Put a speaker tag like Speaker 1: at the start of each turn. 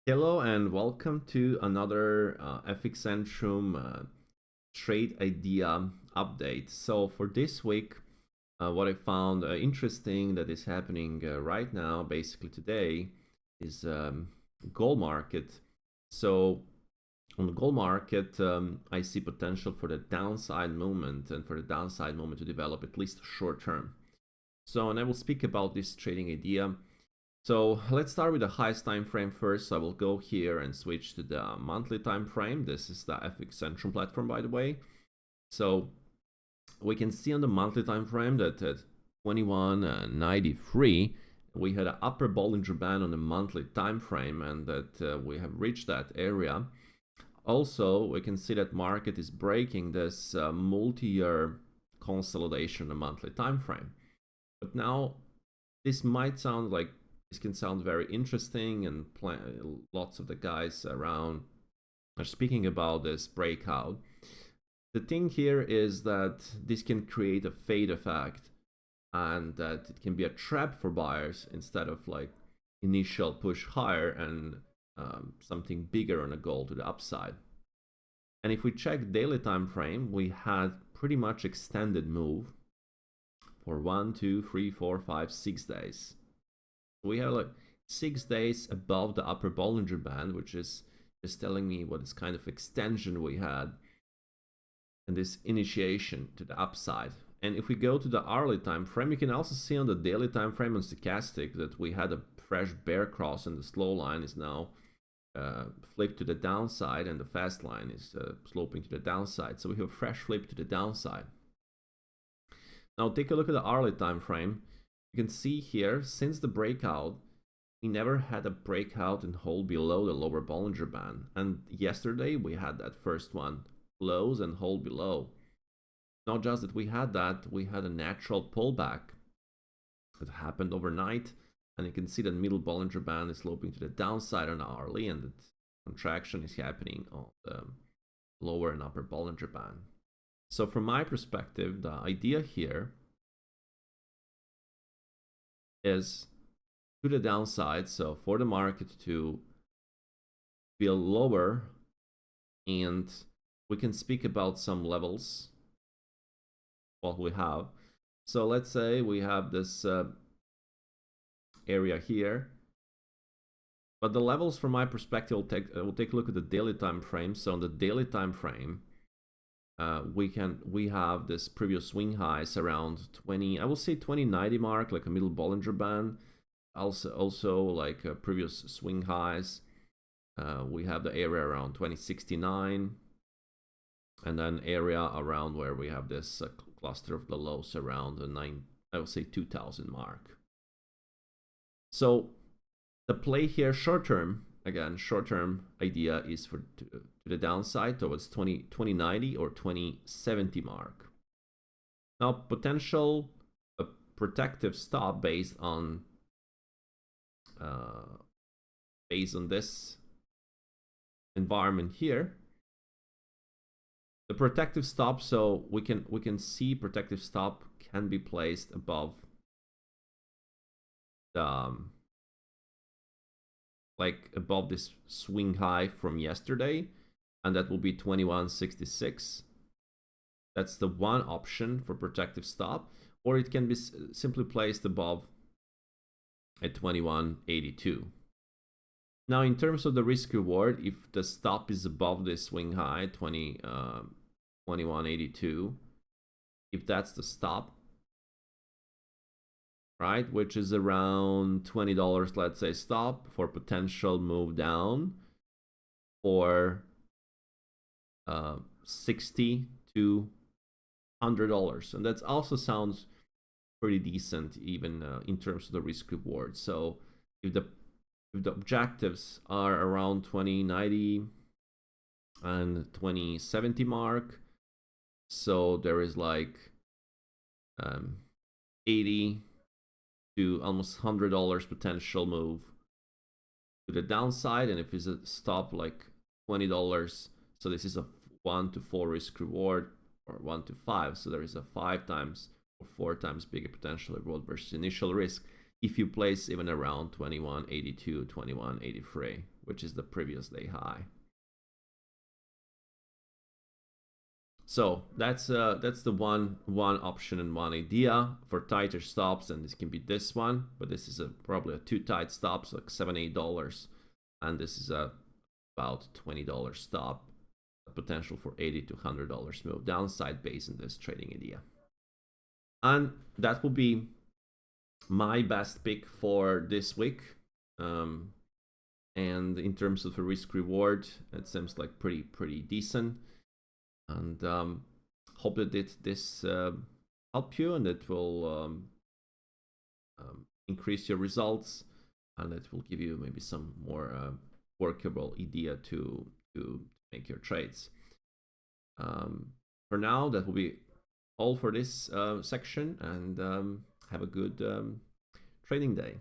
Speaker 1: Hello and welcome to another FX Centrum trade idea update. So for this week, what I found interesting that is happening right now, basically today, is gold market. So on the gold market, I see potential for the downside movement and for the downside movement to develop at least short term. So, and I will speak about this trading idea. So let's start with the highest time frame first. So I will go here and switch to the monthly time frame. This is the FX Centrum platform, by the way. So we can see on the monthly time frame that at 21.93 we had an upper Bollinger Band on the monthly time frame, and that we have reached that area. Also, we can see that market is breaking this multi-year consolidation on the monthly time frame. But now this might sound like this can sound very interesting, and lots of the guys around are speaking about this breakout. The thing here is that this can create a fade effect, and that it can be a trap for buyers instead of like initial push higher and something bigger on a gold to the upside. And if we check daily time frame, we had pretty much extended move for 1, 2, 3, 4, 5, 6 days. We have like 6 days above the upper Bollinger Band, which is just telling me what is kind of extension we had and this initiation to the upside. And if we go to the hourly time frame, you can also see on the daily time frame on stochastic that we had a fresh bear cross, and the slow line is now flipped to the downside, and the fast line is sloping to the downside. So we have a fresh flip to the downside. Now take a look at the hourly time frame. You can see here, since the breakout, we never had a breakout and hold below the lower Bollinger Band. And yesterday we had that first one, close and hold below. Not just that we had that, we had a natural pullback that happened overnight. And you can see that middle Bollinger Band is sloping to the downside on hourly, and that contraction is happening on the lower and upper Bollinger Band. So from my perspective, the idea here is to the downside. So for the market to feel lower, and we can speak about some levels what we have. So let's say we have this area here, but the levels from my perspective we'll take a look at the daily time frame. So on the daily time frame, we have this previous swing highs around 20, I will say 2090 mark, like a middle Bollinger Band. Also like previous swing highs. We have the area around 2069, and then area around where we have this cluster of the lows around the I will say 2000 mark. So the play here short term, again, short-term idea is to the downside towards 2090 or 2070 mark. Now, potential protective stop based on this environment here. The protective stop, so we can see protective stop can be placed above the like above this swing high from yesterday, and that will be 2166. That's the one option for protective stop, or it can be simply placed above at 2182. Now in terms of the risk reward, if the stop is above this swing high 2182, if that's the stop, right, which is around $20, let's say, stop for potential move down, or $60 to $100, and that also sounds pretty decent, even in terms of the risk reward. So if the objectives are around 2090 and 2070 mark, so there is like 80 to almost $100 potential move to the downside, and if it's a stop like $20, so this is a 1 to 4 risk reward, or 1 to 5, so there is a 5 times or 4 times bigger potential reward versus initial risk if you place even around 2182, 2183, which is the previous day high. So that's the one option and one idea for tighter stops, and this can be this one, but this is probably a too tight stop, so like $7-8, and this is about $20 stop, potential for $80 to $100 move downside based on this trading idea. And that will be my best pick for this week. And in terms of the risk reward, it seems like pretty decent. And hope that this help you, and it will increase your results, and it will give you maybe some more workable idea to make your trades. For now, that will be all for this section, and have a good trading day.